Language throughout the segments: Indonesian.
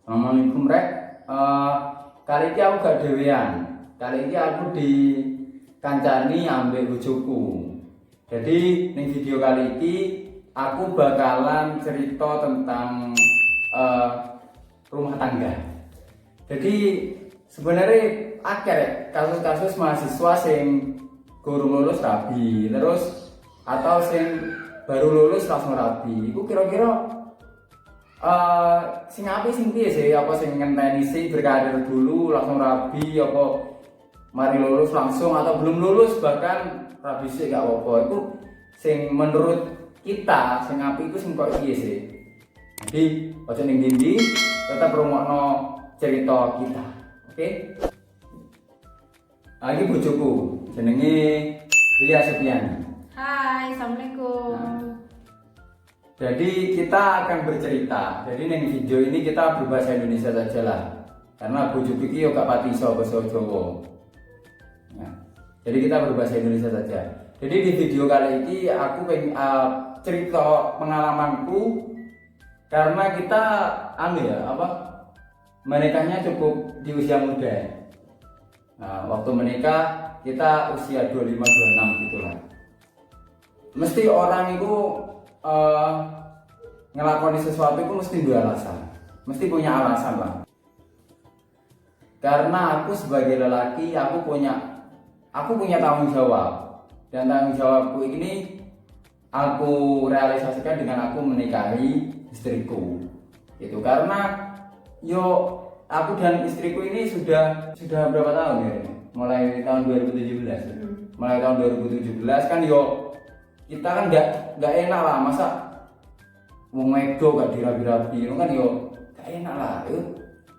Assalamualaikum rek. Kali ini aku gak dewean. Kali ini aku di kancani ambek bojoku. Jadi ning video kali ini aku bakalan cerita tentang rumah tangga. Jadi sebenarnya akeh kasus-kasus mahasiswa sing gurung lulus rabi, terus atau sing baru lulus langsung rabi. Iku kira-kira sing apik sing piye sih? Apa sing ngenteni sih berkarir dulu langsung rabi, apa mari lulus langsung, atau belum lulus bahkan rabi sih gak apa-apa. Itu sing menurut kita sing apik itu sing kok piye sih? Jadi ojo ning ndi tetap rungokno cerita kita. Oke? Ini bojoku jenenge Ria Supiani. Hai, assalamualaikum. Jadi kita akan bercerita. Jadi ning video ini kita berbahasa Indonesia saja lah. Karena bojoku iki yo gak pati iso basa Jawa. Nah, jadi kita berbahasa Indonesia saja. Jadi di video kali ini aku pengen cerita pengalamanku karena kita menikahnya cukup di usia muda. Nah, waktu menikah kita usia 25-26 gitulah. Mesti orang itu ngelakoni sesuatu itu mesti dua alasan, mesti punya alasan lah. Karena aku sebagai lelaki aku punya tanggung jawab, dan tanggung jawabku ini aku realisasikan dengan aku menikahi istriku. Itu karena aku dan istriku ini sudah berapa tahun ya? Mulai tahun 2017. Mulai tahun 2017 kan kita kan nggak enak lah, masa mau medo gak dirabi-rabi, itu kan gak enak lah.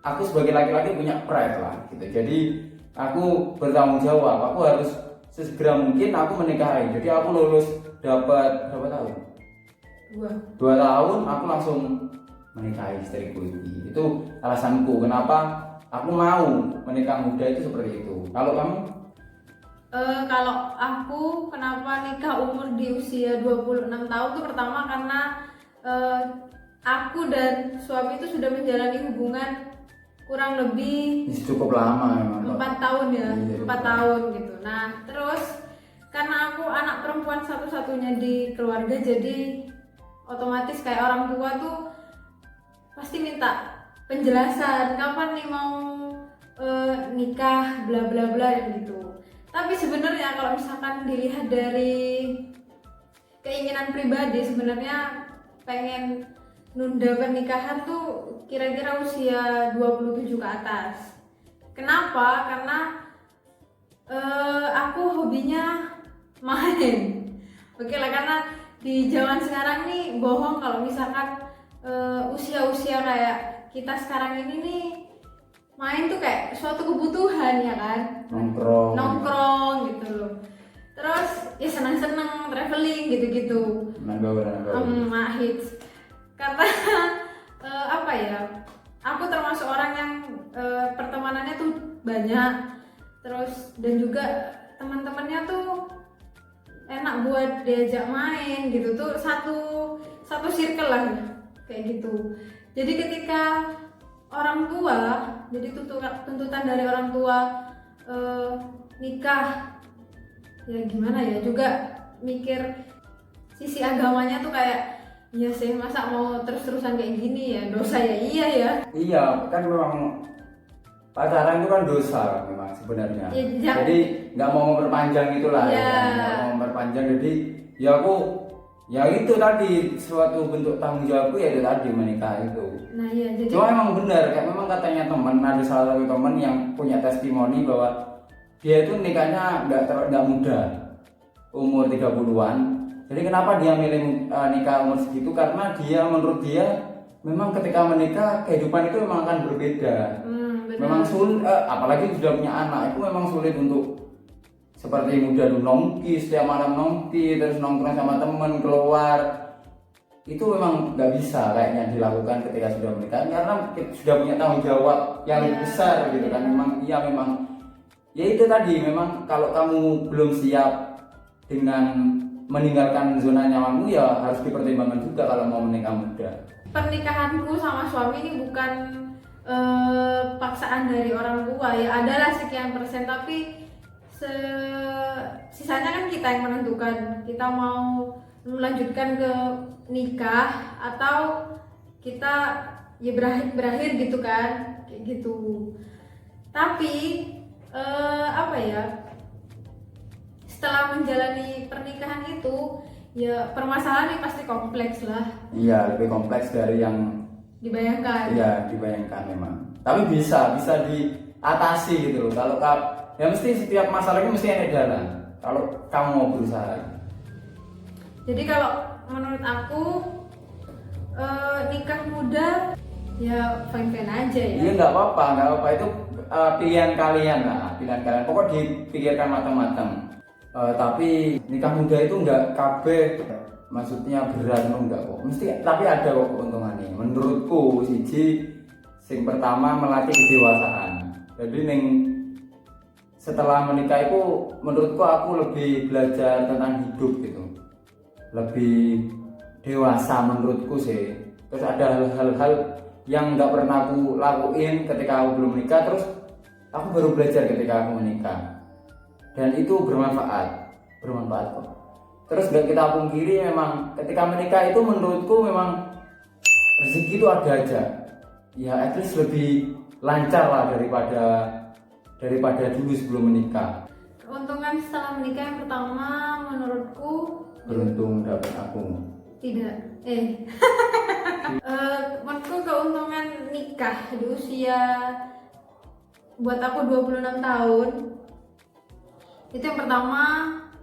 Aku sebagai laki-laki punya pride lah gitu. Jadi aku bertanggung jawab, aku harus sesegera mungkin aku menikahi. Jadi aku lulus dapat berapa tahun? 2 tahun aku langsung menikahi istriku ini. Itu alasanku kenapa aku mau menikah muda itu seperti itu. Kalau kamu? Kalau aku kenapa nikah umur di usia 26 tahun tuh pertama karena aku dan suami itu sudah menjalani hubungan kurang lebih Cukup lama memang. 4 tahun ya, Iya, 4 tahun gitu. Nah terus karena aku anak perempuan satu-satunya di keluarga, jadi otomatis kayak orang tua tuh pasti minta penjelasan kapan nih mau nikah bla bla bla gitu. Tapi sebenarnya kalau misalkan dilihat dari keinginan pribadi, sebenarnya pengen nunda pernikahan tuh kira-kira usia 27 ke atas. Kenapa? Karena aku hobinya main. Oke lah, karena di zaman sekarang nih bohong kalau misalkan usia-usia kayak kita sekarang ini nih main tuh kayak suatu kebutuhan ya kan, nongkrong gitu loh. Terus ya senang-senang traveling gitu-gitu. Hits karena aku termasuk orang yang pertemanannya tuh banyak, terus dan juga teman-temannya tuh enak buat diajak main gitu, tuh satu circle lah kayak gitu. Jadi ketika orang tua, jadi tuntutan dari orang tua nikah, ya gimana ya, juga mikir sisi agamanya tuh kayak ya sih, masa mau terus-terusan kayak gini ya, dosa ya. Iya kan, memang pacaran itu kan dosa memang sebenarnya. Jadi nggak mau memperpanjang itulah ya kan? Nggak mau memperpanjang. Jadi ya itu tadi suatu bentuk tanggung jawabku, ya itu tadi menikah itu. Nah iya, jadi cuma memang benar, kayak memang katanya ada salah satu teman yang punya testimoni bahwa dia itu nikahnya nggak muda, umur 30-an. Jadi kenapa dia milih nikah umur segitu? Karena menurut dia memang ketika menikah kehidupan itu memang akan berbeda. Memang sulit, apalagi sudah punya anak, itu memang sulit untuk seperti muda dulu nongki, setiap malam nongki, terus nongkrong sama temen, keluar. Itu memang nggak bisa kayaknya dilakukan ketika sudah menikah, karena sudah punya tanggung jawab yang lebih besar gitu kan. Memang ya itu tadi, memang kalau kamu belum siap dengan meninggalkan zona nyamanmu, ya harus dipertimbangkan juga kalau mau menikah muda. pernikahanku sama suami ini bukan paksaan dari orang tua ya, adalah sekian persen, tapi sisanya kan kita yang menentukan kita mau melanjutkan ke nikah atau kita ya berakhir gitu kan, kayak gitu. Tapi apa ya, setelah menjalani pernikahan itu ya permasalahan ini pasti kompleks lah. Iya, lebih kompleks dari yang Dibayangkan. iya dibayangkan memang. Tapi bisa diatasi gitu loh. Kalau ya mesti setiap masalah itu mesti ada jalan. Kalau kamu mau berusaha. Jadi kalau menurut aku nikah muda ya fine aja ya. Iya nggak apa-apa itu pilihan kalian lah, pilihan kalian. Pokok dipikirkan matang-matang. Tapi nikah muda itu nggak kabeh, maksudnya berat enggak kok. Mesti tapi ada kok keuntungannya. Menurutku sing pertama melatih kedewasaan. Jadi setelah menikah itu menurutku aku lebih belajar tentang hidup gitu, lebih dewasa menurutku sih. Terus ada hal-hal yang nggak pernah aku lakuin ketika aku belum menikah, terus aku baru belajar ketika aku menikah, dan itu bermanfaat kok. Terus gak kita pungkiri memang ketika menikah itu menurutku memang rezeki itu ada aja ya, at least lebih lancar lah daripada dulu sebelum menikah. Keuntungan setelah menikah yang pertama menurutku Beruntung dapat aku. tidak menurutku keuntungan nikah di usia buat aku 26 tahun itu yang pertama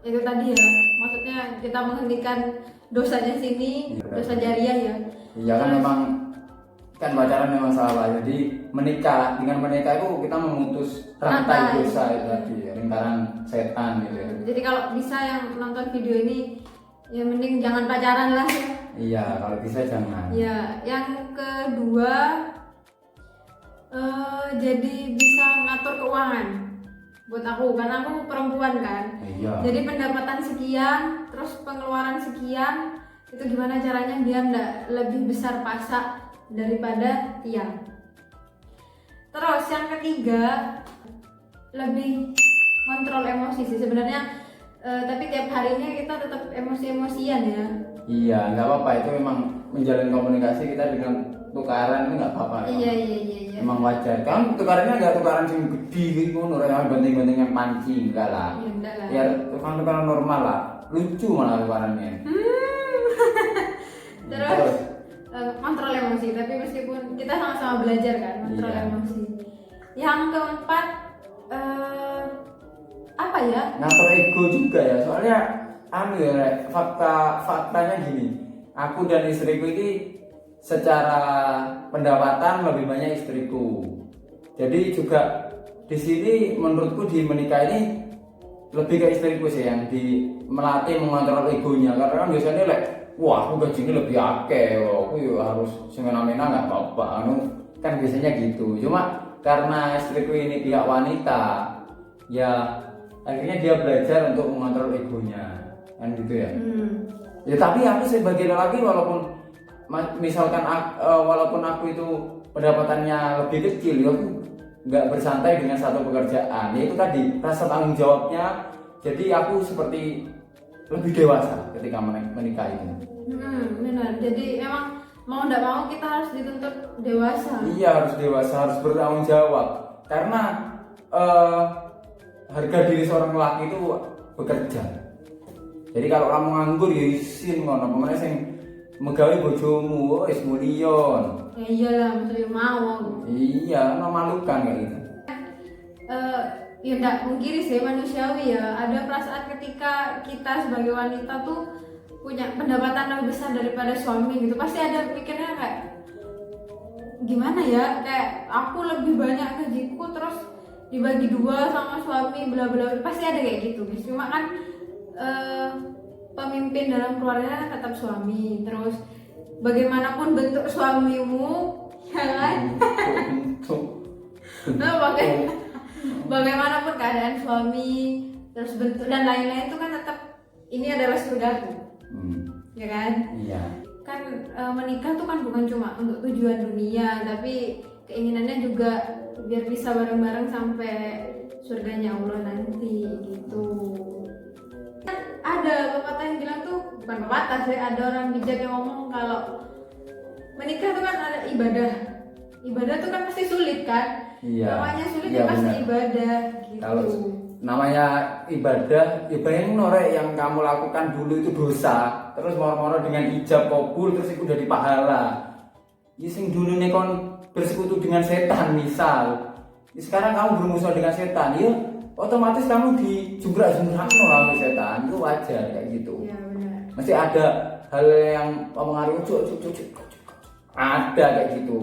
itu tadi ya, maksudnya kita menghentikan dosanya sini, dosa jariah ya. Iya kan, memang kan pacaran memang salah, jadi dengan menikah itu kita memutus rantai dosa itu tadi ya, lingkaran setan gitu ya. Jadi kalau bisa yang nonton video ini ya mending jangan pacaran lah ya. Iya, kalau bisa jangan. Ya, yang kedua jadi bisa ngatur keuangan buat aku, karena aku perempuan kan. Iya. Jadi pendapatan sekian, terus pengeluaran sekian, itu gimana caranya biar nggak lebih besar pasak daripada tiang. Terus yang ketiga lebih kontrol emosi sih sebenarnya, tapi tiap harinya kita tetap emosi-emosian ya. Iya, nggak apa-apa, itu memang menjalin komunikasi kita dengan tukaran itu nggak apa-apa. Iya. Emang wajar. Kan tukarannya nggak tukaran sing gede gitu, yang banting-banting yang panci enggak lah. Iya, enggak lah. Ya tukaran normal lah, lucu malah tukarannya. Terus kontrol emosi, tapi meskipun kita sama-sama belajar kan kontrol emosi. Yang keempat apa ya? Ngatur ego juga ya, soalnya faktanya gini, aku dan istriku ini secara pendapatan lebih banyak istriku. Jadi juga di sini menurutku di menikah ini lebih ke istriku sih yang melatih mengontrol egonya, karena kan biasanya wah aku gajinya lebih akeh, aku harus semena-mena nggak apa-apa, kan biasanya gitu. Cuma karena istriku ini pihak wanita, ya akhirnya dia belajar untuk mengontrol egonya, kan gitu ya. Ya tapi aku sebagai lelaki walaupun aku itu pendapatannya lebih kecil, ya aku nggak bersantai dengan satu pekerjaan. Ya itu tadi rasa tanggung jawabnya. Jadi aku seperti lebih dewasa ketika menikah ini. Benar. Jadi memang mau nggak mau kita harus dituntut dewasa. Iya, harus dewasa, harus bertanggung jawab. Karena harga diri seorang lelaki itu bekerja. Jadi kalau kamu nganggur ya isin ngono, pemene sing megawe bojomu wis mulion. Ya iyalah, maksudnya mau. Iya, memalukan kayak gitu. Ya enggak mungkiri sih, manusiawi ya. Ada perasaan ketika kita sebagai wanita tuh punya pendapatan lebih besar daripada suami gitu. Pasti ada pikirnya kayak gimana ya? Kayak aku lebih banyak gajiku terus dibagi dua sama suami bla bla. Pasti ada kayak gitu, guys. Cuma kan pemimpin dalam keluarga tetap suami. Terus bagaimanapun bentuk suamimu, ya kan? Nah, bagaimanapun keadaan suami, terus bentuk dan lain-lain itu kan tetap ini adalah surgaku, ya kan? Iya. Kan menikah tuh kan bukan cuma untuk tujuan dunia, tapi keinginannya juga biar bisa bareng-bareng sampai surganya Allah nanti gitu. Ada pepatah yang bilang tuh, bukan pepatah sih, ada orang bijak yang ngomong kalau menikah tuh kan ada ibadah tuh kan pasti sulit kan. Iya. Namanya sulit Iya, ya pasti benar. ibadah gitu. Kalau namanya ibadah, ya bayangin norek yang kamu lakukan dulu itu dosa, terus moro-moro dengan ijab kabul terus itu udah pahala. Ya sing dulu nih kon bersekutu dengan setan misal, ya sekarang kamu bermusuh dengan setan, ya otomatis kamu dijungkrak-jungkrak oleh setan, itu wajar kayak gitu. Iya benar. Mesti ada hal yang mempengaruhi ada kayak gitu.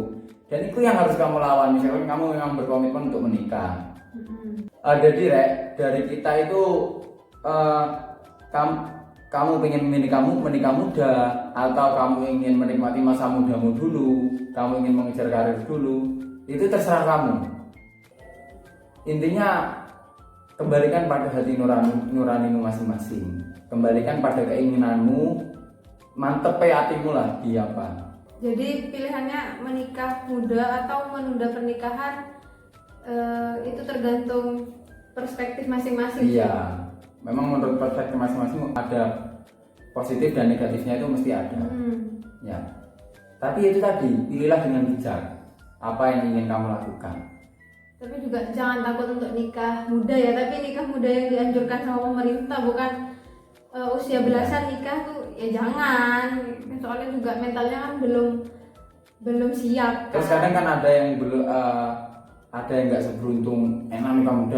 Dan itu yang harus kamu lawan. Misalkan kamu memang berkomitmen untuk menikah. Jadi dari kita itu kamu pengen menikah muda atau kamu ingin menikmati masa mudamu dulu, kamu ingin mengejar karir dulu, itu terserah kamu. Intinya kembalikan pada hati nuranimu masing-masing, kembalikan pada keinginanmu, mantepe hatimu lah di apa. Jadi pilihannya menikah muda atau menunda pernikahan itu tergantung perspektif masing-masing. Iya, memang menurut perspektif masing-masing ada positif dan negatifnya, itu mesti ada. Ya, tapi itu tadi, pilihlah dengan bijak apa yang ingin kamu lakukan. Tapi juga jangan takut untuk nikah muda ya, tapi nikah muda yang dianjurkan sama pemerintah, bukan usia belasan nikah tuh ya jangan. Soalnya juga mentalnya kan belum siap. Terus kadang kan ada yang belum ada yang nggak seberuntung enak nikah muda,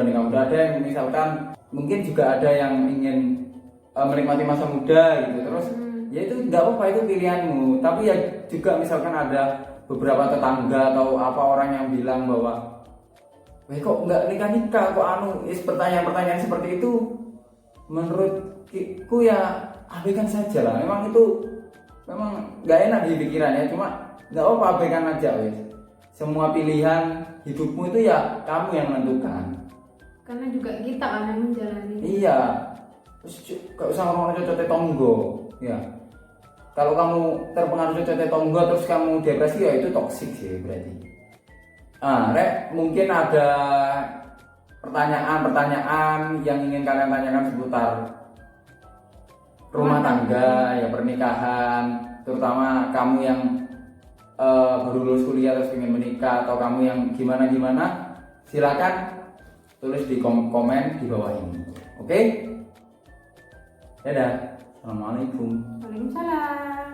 ada yang misalkan mungkin juga ada yang ingin menikmati masa muda gitu. Terus ya itu nggak apa-apa, itu pilihanmu. Tapi ya juga misalkan ada beberapa tetangga atau apa orang yang bilang bahwa kok nggak nikah kok pertanyaan-pertanyaan seperti itu, menurutku ya abaikan saja lah. Memang nggak enak di pikirannya, cuma nggak apa-apa, abaikan aja wes. Semua pilihan hidupmu itu ya kamu yang menentukan. Karena juga kita kan yang menjalani. Iya, terus gak usah ngomong cocote tonggo ya. Kalau kamu terpengaruh cocote tonggo terus kamu depresi, ya itu toksik sih berarti. Rek, mungkin ada pertanyaan yang ingin kalian tanyakan seputar rumah tangga, ya pernikahan, terutama kamu yang baru lulus kuliah terus ingin menikah, atau kamu yang gimana, silakan tulis di komen di bawah ini. Oke? Dadah. Assalamualaikum. Waalaikumsalam.